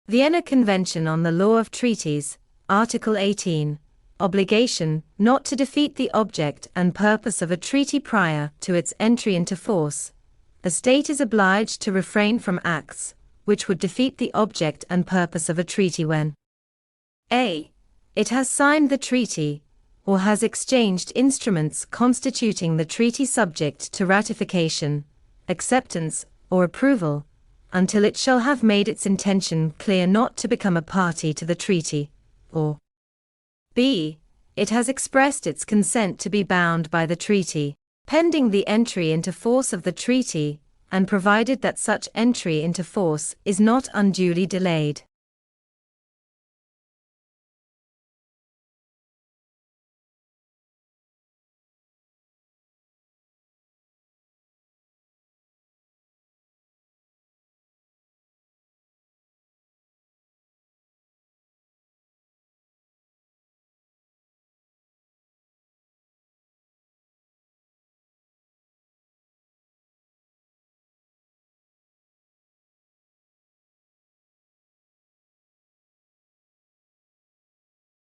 Vienna Convention on the Law of Treaties, Article 18, obligation not to defeat the object and purpose of a treaty prior to its entry into force. A state is obliged to refrain from acts which would defeat the object and purpose of a treaty when a. It has signed the treaty, or has exchanged instruments constituting the treaty subject to ratification, acceptance, or approval, until it shall have made its intention clear not to become a party to the treaty, or b. It has expressed its consent to be bound by the treaty, pending the entry into force of the treaty, and provided that such entry into force is not unduly delayed.